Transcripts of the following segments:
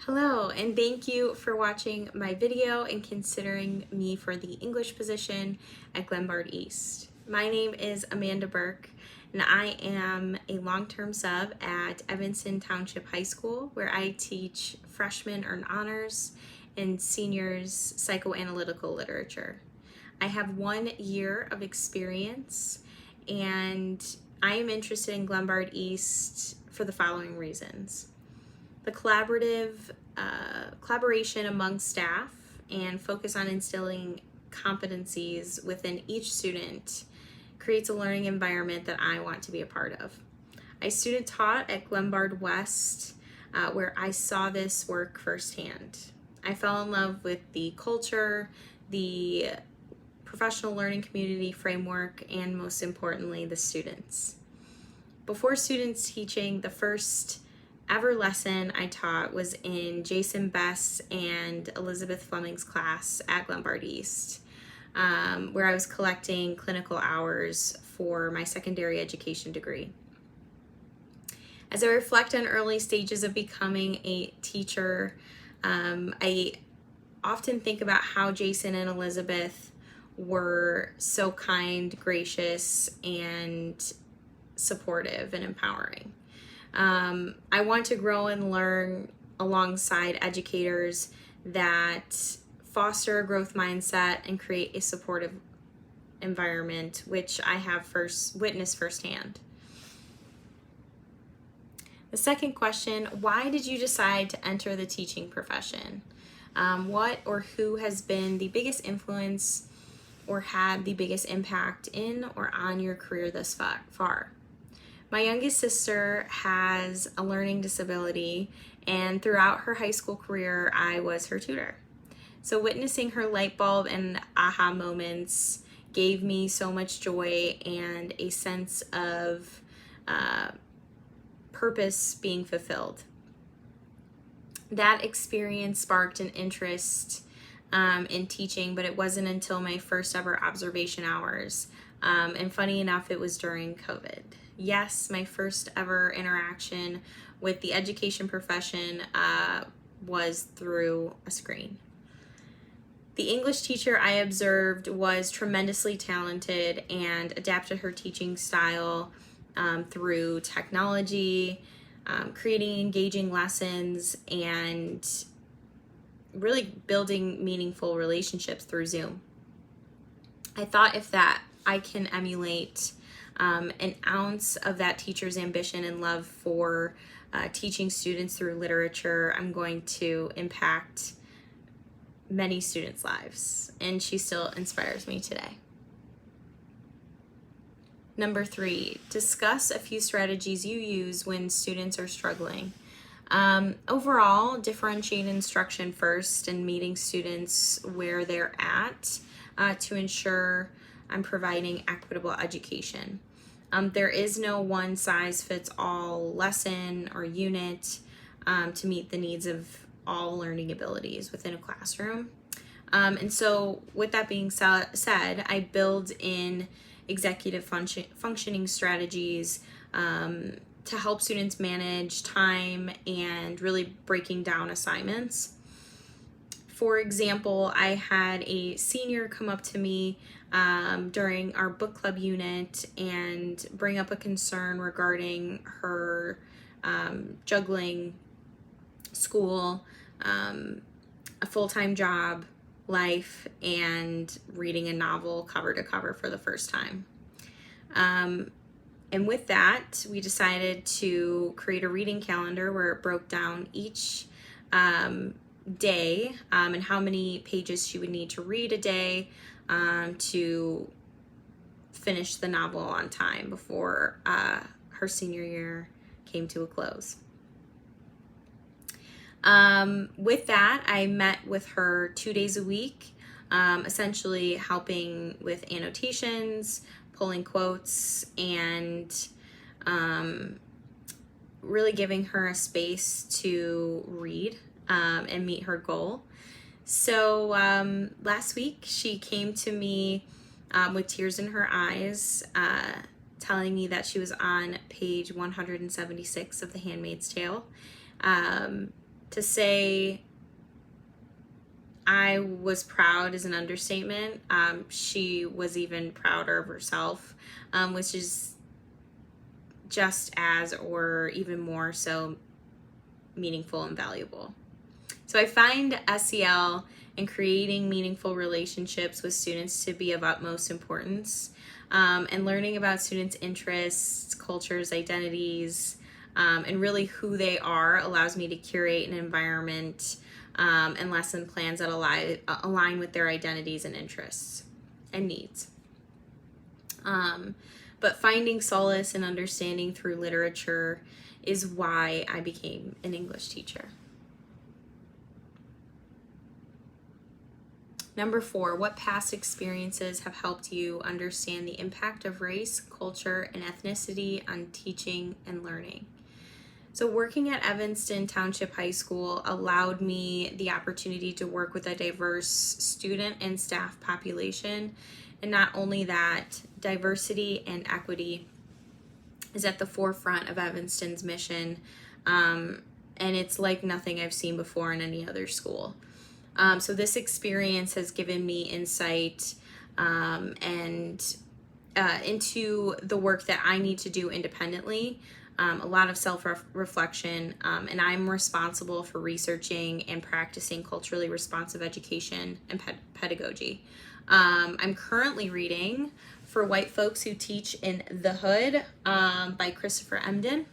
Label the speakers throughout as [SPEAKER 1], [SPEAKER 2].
[SPEAKER 1] Hello, and thank you for watching my video and considering me for the English position at Glenbard East. My name is Amanda Burke, and I am a long-term sub at Evanston Township High School, where I teach freshmen earn honors and seniors psychoanalytical literature. I have 1 year of experience, and I am interested in Glenbard East for the following reasons. The collaboration among staff and focus on instilling competencies within each student creates a learning environment that I want to be a part of. I student taught at Glenbard West, where I saw this work firsthand. I fell in love with the culture, the professional learning community framework, and most importantly, the students. Before students teaching, the first ever lesson I taught was in Jason Best and Elizabeth Fleming's class at Glenbard East, where I was collecting clinical hours for my secondary education degree. As I reflect on early stages of becoming a teacher, I often think about how Jason and Elizabeth were so kind, gracious, and supportive and empowering. I want to grow and learn alongside educators that foster a growth mindset and create a supportive environment, which I have witnessed firsthand. The second question, why did you decide to enter the teaching profession? What or who has been the biggest influence or had the biggest impact in or on your career thus far? My youngest sister has a learning disability, and throughout her high school career, I was her tutor. So witnessing her light bulb and aha moments gave me so much joy and a sense of purpose being fulfilled. That experience sparked an interest in teaching, but it wasn't until my first ever observation hours. And funny enough, it was during COVID. Yes, my first ever interaction with the education profession was through a screen. The English teacher I observed was tremendously talented and adapted her teaching style through technology, creating engaging lessons, and really building meaningful relationships through Zoom. I thought if that I can emulate an ounce of that teacher's ambition and love for teaching students through literature, I'm going to impact many students' lives, and she still inspires me today. Number 3, discuss a few strategies you use when students are struggling. Overall, differentiate instruction first and meeting students where they're at to ensure I'm providing equitable education. There is no one-size-fits-all lesson or unit to meet the needs of all learning abilities within a classroom. And so with that being said, I build in executive functioning strategies to help students manage time and really breaking down assignments. For example, I had a senior come up to me during our book club unit and bring up a concern regarding her juggling school, a full-time job, life, and reading a novel cover to cover for the first time. And with that, we decided to create a reading calendar where it broke down each day and how many pages she would need to read a day to finish the novel on time before her senior year came to a close. With that, I met with her 2 days a week, essentially helping with annotations, pulling quotes, and really giving her a space to read and meet her goal. So last week she came to me with tears in her eyes, telling me that she was on page 176 of The Handmaid's Tale. To say I was proud is an understatement. She was even prouder of herself, which is just as or even more so meaningful and valuable. So I find SEL and creating meaningful relationships with students to be of utmost importance, and learning about students' interests, cultures, identities, and really who they are allows me to curate an environment and lesson plans that align with their identities and interests and needs. But finding solace and understanding through literature is why I became an English teacher. Number 4, what past experiences have helped you understand the impact of race, culture, and ethnicity on teaching and learning? So working at Evanston Township High School allowed me the opportunity to work with a diverse student and staff population. And not only that, diversity and equity is at the forefront of Evanston's mission. And it's like nothing I've seen before in any other school. So this experience has given me insight and into the work that I need to do independently, a lot of self-reflection, and I'm responsible for researching and practicing culturally responsive education and pedagogy. I'm currently reading For White Folks Who Teach in the Hood by Christopher Emdin.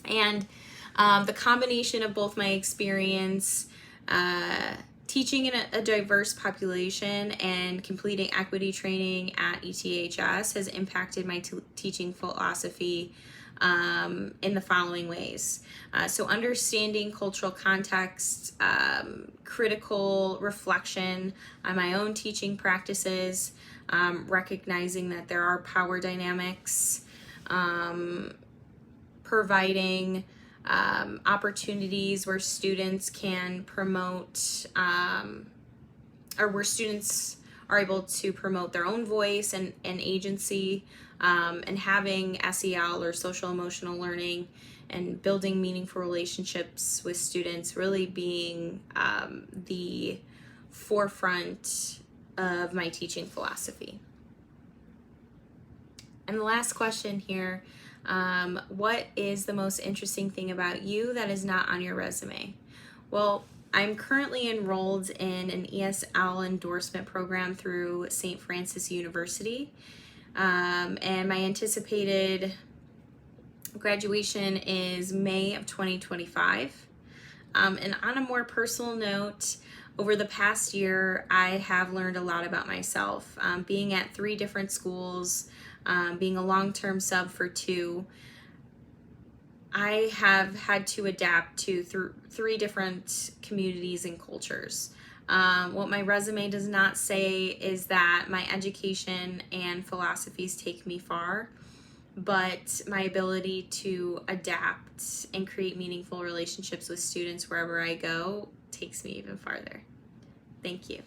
[SPEAKER 1] And the combination of both my experience teaching in a diverse population and completing equity training at ETHS has impacted my teaching philosophy in the following ways. So understanding cultural context, critical reflection on my own teaching practices, recognizing that there are power dynamics, providing opportunities where students can promote, or where students are able to promote their own voice and agency, and having SEL or social emotional learning and building meaningful relationships with students really being the forefront of my teaching philosophy. And the last question here, what is the most interesting thing about you that is not on your resume? Well, I'm currently enrolled in an ESL endorsement program through St. Francis University, and my anticipated graduation is May of 2025. And on a more personal note, over the past year, I have learned a lot about myself. Being at 3 different schools, being a long-term sub for 2, I have had to adapt to 3 different communities and cultures. What my resume does not say is that my education and philosophies take me far, but my ability to adapt and create meaningful relationships with students wherever I go takes me even farther. Thank you.